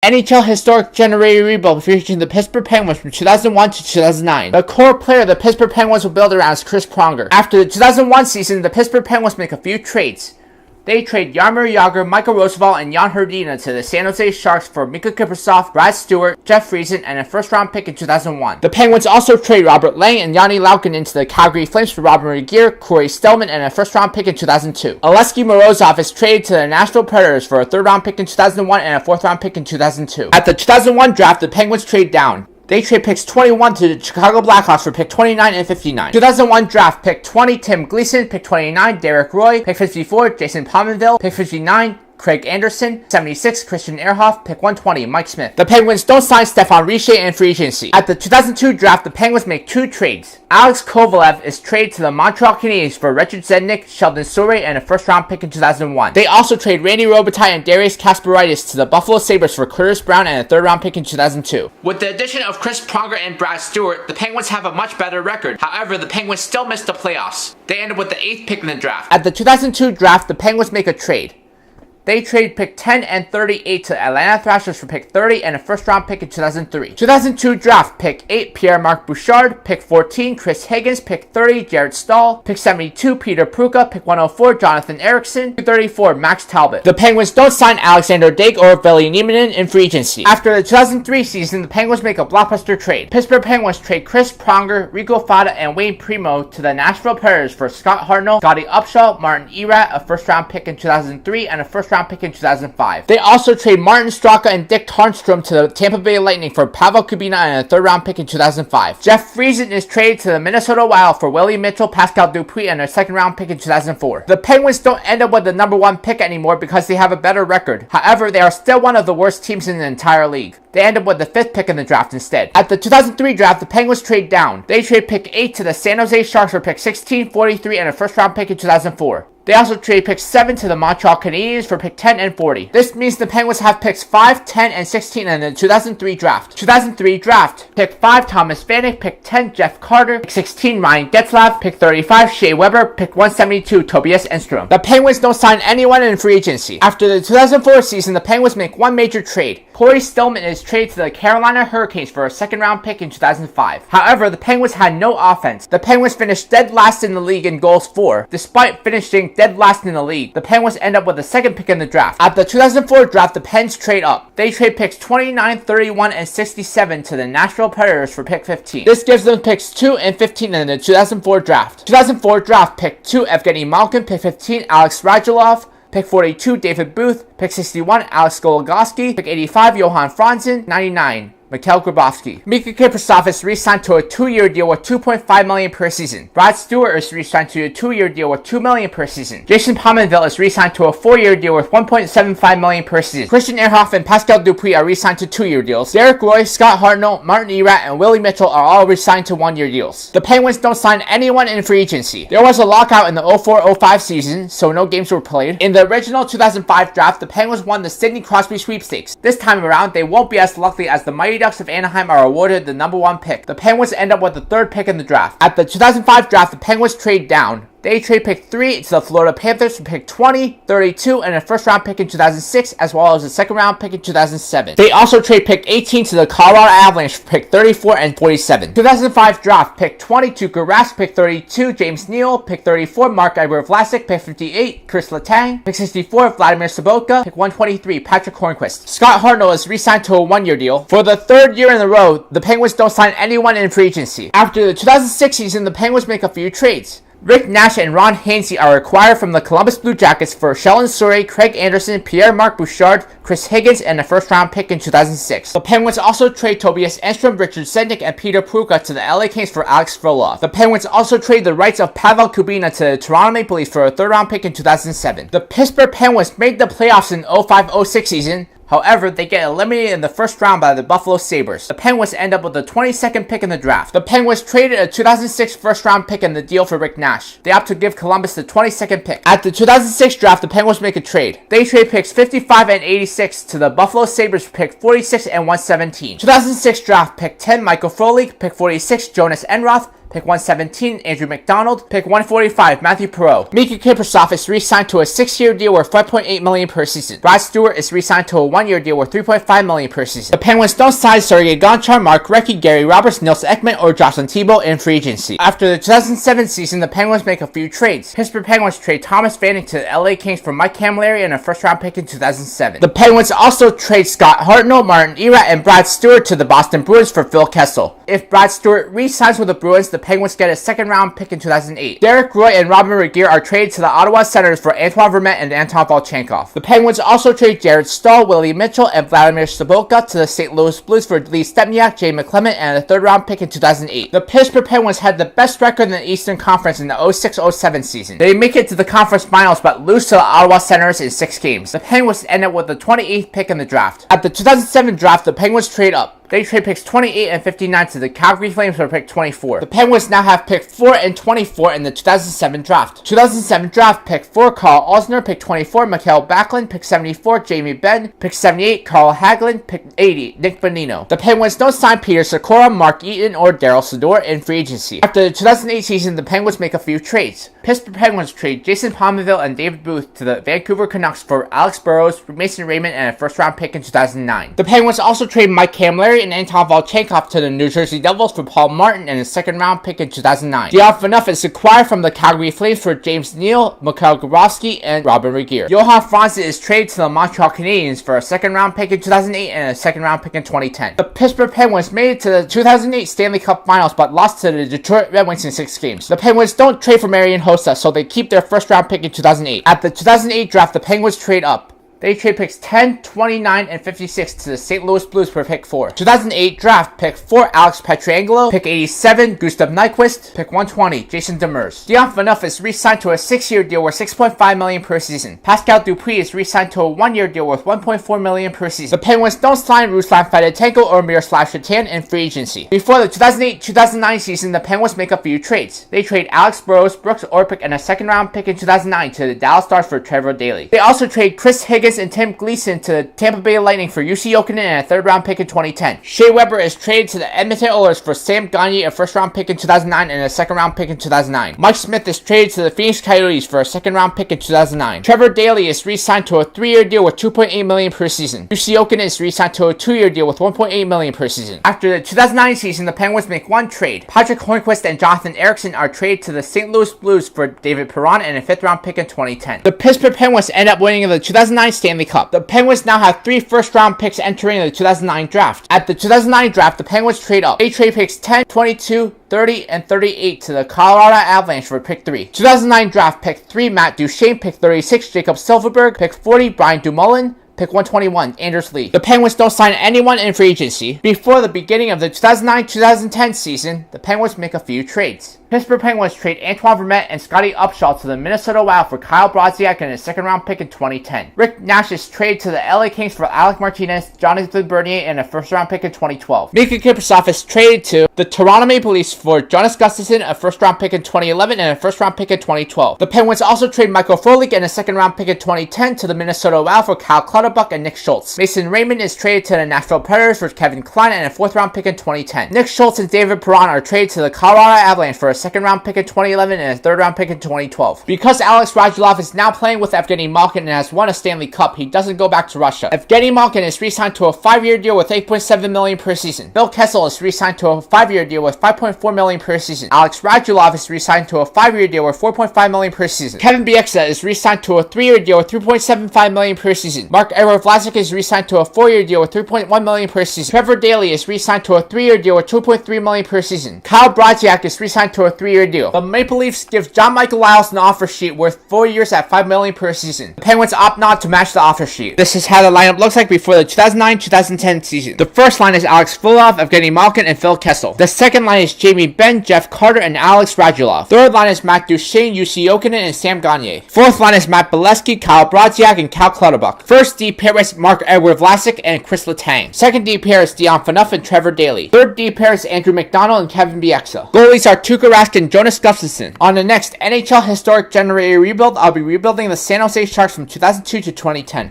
NHL Historic generated rebuild featuring the Pittsburgh Penguins from 2001 to 2009. The core player the Pittsburgh Penguins will build around is Chris Pronger. After the 2001 season, the Pittsburgh Penguins make a few trades. They trade Jaromir Jagr, Michael Roosevelt, and Jan Hrdina to the San Jose Sharks for Mika Kiprusoff, Brad Stewart, Jeff Friesen, and a first-round pick in 2001. The Penguins also trade Robert Lang and Yanni Laukin into the Calgary Flames for Robin Regehr, Corey Stellman, and a first-round pick in 2002. Aleksei Morozov is traded to the Nashville Predators for a third-round pick in 2001 and a fourth-round pick in 2002. At the 2001 draft, the Penguins trade down. They trade picks 21 to the Chicago Blackhawks for pick 29 and 59. 2001 draft, pick 20, Tim Gleason, pick 29, Derek Roy, pick 54, Jason Pominville, pick 59, Craig Anderson, 76, Christian Ehrhoff, pick 120, Mike Smith. The Penguins don't sign Stefan Richer in free agency. At the 2002 draft, the Penguins make two trades. Alex Kovalev is traded to the Montreal Canadiens for Richard Zednik, Sheldon Souray, and a first-round pick in 2001. They also trade Randy Robitaille and Darius Kasparaitis to the Buffalo Sabres for Curtis Brown and a third-round pick in 2002. With the addition of Chris Pronger and Brad Stewart, the Penguins have a much better record. However, the Penguins still missed the playoffs. They ended with the 8th pick in the draft. At the 2002 draft, the Penguins make a trade. They trade pick 10 and 38 to the Atlanta Thrashers for pick 30 and a first-round pick in 2003. 2002 draft, pick 8, Pierre-Marc Bouchard, pick 14, Chris Higgins, pick 30, Jared Stahl, pick 72, Peter Pruka, pick 104, Jonathan Eriksson, pick 34, Max Talbot. The Penguins don't sign Alexander Daigle or Veli Nieminen in free agency. After the 2003 season, the Penguins make a blockbuster trade. Pittsburgh Penguins trade Chris Pronger, Rico Fata, and Wayne Primo to the Nashville Predators for Scott Hartnell, Scotty Upshall, Martin Erat, a first-round pick in 2003, and a first-round pick in 2005. They also trade Martin Straka and Dick Tarnstrom to the Tampa Bay Lightning for Pavel Kubina and a third-round pick in 2005. Jeff Friesen is traded to the Minnesota Wild for Willie Mitchell, Pascal Dupuis, and a second-round pick in 2004. The Penguins don't end up with the number 1 pick anymore because they have a better record. However, they are still one of the worst teams in the entire league. They end up with the 5th pick in the draft instead. At the 2003 draft, the Penguins trade down. They trade pick 8 to the San Jose Sharks for pick 16, 43, and a first-round pick in 2004. They also trade pick 7 to the Montreal Canadiens for pick 10 and 40. This means the Penguins have picks 5, 10, and 16 in the 2003 draft. 2003 draft, pick 5 Thomas Vanek, pick 10 Jeff Carter, pick 16 Ryan Getzlaf, pick 35 Shea Weber, pick 172 Tobias Enstrom. The Penguins don't sign anyone in free agency. After the 2004 season, the Penguins make one major trade. Corey Stillman is traded to the Carolina Hurricanes for a second-round pick in 2005. However, the Penguins had no offense. The Penguins finished dead last in the league in goals for. Despite finishing dead last in the league, the Penguins end up with the 2nd pick in the draft. At the 2004 draft, the Pens trade up. They trade picks 29, 31, and 67 to the Nashville Predators for pick 15. This gives them picks 2 and 15 in the 2004 draft. 2004 draft, pick 2 Evgeny Malkin, pick 15 Alex Radulov, pick 42 David Booth, pick 61 Alex Goligoski, pick 85 Johan Franzen, 99 Mikhail Grabovski. Mika Kiprusoff is re-signed to a 2-year deal with $2.5 million per season. Brad Stewart is re-signed to a 2-year deal with $2 million per season. Jason Pominville is re-signed to a 4-year deal with $1.75 million per season. Christian Ehrhoff and Pascal Dupuis are re-signed to 2-year deals. Derek Roy, Scott Hartnell, Martin Erat, and Willie Mitchell are all re-signed to 1-year deals. The Penguins don't sign anyone in free agency. There was a lockout in the 04-05 season, so no games were played. In the original 2005 draft, the Penguins won the Sidney Crosby sweepstakes. This time around, they won't be as lucky as the Mighty Ducks of Anaheim are awarded the number 1 pick. The Penguins end up with the 3rd pick in the draft. At the 2005 draft, the Penguins trade down. They trade pick 3 to the Florida Panthers for pick 20, 32, and a first-round pick in 2006, as well as a second-round pick in 2007. They also trade pick 18 to the Colorado Avalanche for pick 34 and 47. 2005 draft, pick 22 Rask, pick 32 James Neal, pick 34 Marc-Andre Vlasic, pick 58 Chris Letang, pick 64 Vladimir Sobotka, pick 123 Patrick Hornquist. Scott Hartnell is re-signed to a 1-year deal. For the 3rd year in a row, the Penguins don't sign anyone in free agency. After the 2006 season, the Penguins make a few trades. Rick Nash and Ron Hainsey are acquired from the Columbus Blue Jackets for Sheldon Souray, Craig Anderson, Pierre-Marc Bouchard, Chris Higgins, and a first-round pick in 2006. The Penguins also trade Tobias Enstrom, Richard Zednik, and Peter Pruka to the LA Kings for Alex Frolov. The Penguins also trade the rights of Pavel Kubina to the Toronto Maple Leafs for a third-round pick in 2007. The Pittsburgh Penguins made the playoffs in the 05-06 season. However, they get eliminated in the first round by the Buffalo Sabres. The Penguins end up with the 22nd pick in the draft. The Penguins traded a 2006 first-round pick in the deal for Rick Nash. They opt to give Columbus the 22nd pick. At the 2006 draft, the Penguins make a trade. They trade picks 55 and 86 to the Buffalo Sabres for pick 46 and 117. 2006 draft, pick 10 Michael Frolik, pick 46 Jonas Enroth, Pick 117, Andrew MacDonald. Pick 145, Matthew Perreault. Miikka Kiprusoff is re-signed to a 6-year deal worth $5.8 million per season. Brad Stewart is re-signed to a 1-year deal worth $3.5 million per season. The Penguins don't sign Sergei Gonchar, Mark Recchi, Gary Roberts, Nils Ekman, or Jocelyn Thibault in free agency. After the 2007 season, the Penguins make a few trades. Pittsburgh Penguins trade Thomas Vanek to the LA Kings for Mike Camilleri and a first-round pick in 2007. The Penguins also trade Scott Hartnell, Martin Erat, and Brad Stewart to the Boston Bruins for Phil Kessel. If Brad Stewart re-signs with the Bruins, the Penguins get a second-round pick in 2008. Derek Roy and Robin Regehr are traded to the Ottawa Senators for Antoine Vermette and Anton Volchenkov. The Penguins also trade Jared Stahl, Willie Mitchell, and Vladimir Sobotka to the St. Louis Blues for Lee Stempniak, Jay McClement, and a third-round pick in 2008. The Pittsburgh Penguins had the best record in the Eastern Conference in the 06-07 season. They make it to the conference finals but lose to the Ottawa Senators in 6 games. The Penguins ended with the 28th pick in the draft. At the 2007 draft, the Penguins trade up. They trade picks 28 and 59 to the Calgary Flames for pick 24. The Penguins now have pick 4 and 24 in the 2007 draft. 2007 draft, pick 4, Carl Osner, pick 24, Mikael Backlund, pick 74, Jamie Benn, pick 78, Carl Hagelin, pick 80, Nick Bonino. The Penguins don't sign Peter Sikora, Mark Eaton, or Daryl Sador in free agency. After the 2008 season, the Penguins make a few trades. Pittsburgh Penguins trade Jason Pominville and David Booth to the Vancouver Canucks for Alex Burrows, Mason Raymond, and a first-round pick in 2009. The Penguins also trade Mike Camilleri and Anton Volchenkov to the New Jersey Devils for Paul Martin and a second-round pick in 2009. D.Phaneuf-T is acquired from the Calgary Flames for James Neal, Mikhail Gabrovsky, and Robin Regehr. Johan Franzen is traded to the Montreal Canadiens for a second-round pick in 2008 and a second-round pick in 2010. The Pittsburgh Penguins made it to the 2008 Stanley Cup Finals but lost to the Detroit Red Wings in 6 games. The Penguins don't trade for Marian Hossa, so they keep their first-round pick in 2008. At the 2008 draft, the Penguins trade up. They trade picks 10, 29, and 56 to the St. Louis Blues for pick 4. 2008 draft, pick 4, Alex Pietrangelo, pick 87, Gustav Nyquist, pick 120, Jason Demers. Phaneuf is re-signed to a 6-year deal worth $6.5 million per season. Pascal Dupuis is re-signed to a 1-year deal worth $1.4 million per season. The Penguins don't sign Ruslan Fedotenko or Miroslav Shatan in free agency. Before the 2008-2009 season, the Penguins make a few trades. They trade Alex Burrows, Brooks Orpik, and a second-round pick in 2009 to the Dallas Stars for Trevor Daley. They also trade Chris Higgins and Tim Gleason to the Tampa Bay Lightning for J.Jokinen-M and a third-round pick in 2010. Shea Weber is traded to the Edmonton Oilers for Sam Gagner, a first-round pick in 2009 and a second-round pick in 2009. Mike Smith is traded to the Phoenix Coyotes for a second-round pick in 2009. Trevor Daley is re-signed to a 3-year deal with $2.8 million per season. J.Jokinen is re-signed to a 2-year deal with $1.8 million per season. After the 2009 season, the Penguins make one trade. Patrick Hornquist and Jonathan Ericsson are traded to the St. Louis Blues for David Perron and a 5th-round pick in 2010. The Pittsburgh Penguins end up winning the 2009 Stanley Cup. The Penguins now have 3 first-round picks entering the 2009 draft. At the 2009 draft, the Penguins trade up. They trade picks 10, 22, 30, and 38 to the Colorado Avalanche for pick 3. 2009 draft, pick 3, Matt Duchene, pick 36, Jacob Silverberg, pick 40, Brian Dumoulin, pick 121, Anders Lee. The Penguins don't sign anyone in free agency. Before the beginning of the 2009-2010 season, the Penguins make a few trades. Pittsburgh Penguins trade Antoine Vermette and Scotty Upshall to the Minnesota Wild for Kyle Brodziak and a second-round pick in 2010. Rick Nash is traded to the LA Kings for Alec Martinez, Jonathan Bernier, and a first-round pick in 2012. Miikka Kiprusoff is traded to the Toronto Maple Leafs for Jonas Gustafsson, a first-round pick in 2011, and a first-round pick in 2012. The Penguins also trade Michael Frolik and a second-round pick in 2010 to the Minnesota Wild for Kyle Clutterbuck and Nick Schultz. Mason Raymond is traded to the Nashville Predators for Kevin Klein and a 4th-round pick in 2010. Nick Schultz and David Perron are traded to the Colorado Avalanche for a second-round pick in 2011 and a 3rd-round pick in 2012. Because Alex Radulov is now playing with Evgeny Malkin and has won a Stanley Cup, he doesn't go back to Russia. Evgeny Malkin is re-signed to a 5-year deal with $8.7 million per season. Bill Kessel is re-signed to a 5-year deal with $5.4 million per season. Alex Radulov is re-signed to a 5-year deal with $4.5 million per season. Kevin Bieksa is re-signed to a 3-year deal with $3.75 million per season. Marc-Edouard Vlasic is re-signed to a 4-year deal with $3.1 million per season. Trevor Daley is re-signed to a 3-year deal with $2.3 million per season. Kyle Brodziak is re-signed to a 3-year deal. The Maple Leafs gives John Michael Lyles an offer sheet worth 4 years at $5 million per season. The Penguins opt not to match the offer sheet. This is how the lineup looks like before the 2009-2010 season. The first line is Alex Fulov, Evgeny Malkin, and Phil Kessel. The second line is Jamie Benn, Jeff Carter, and Alex Radulov. Third line is Matt Duchene, J.Jokinen, and Sam Gagner. Fourth line is Matt Beleksey, Kyle Brodziak, and Cal Clutterbuck. First D pair is Marc-Edouard Vlasic and Chris Letang. Second D pair is D.Phaneuf-T and Trevor Daley. Third D pair is Andrew MacDonald and Kevin Bieksa. Goalies are T.Rask and Jonas Gustafsson. On the next NHL Historic Generator Rebuild, I'll be rebuilding the San Jose Sharks from 2002 to 2010.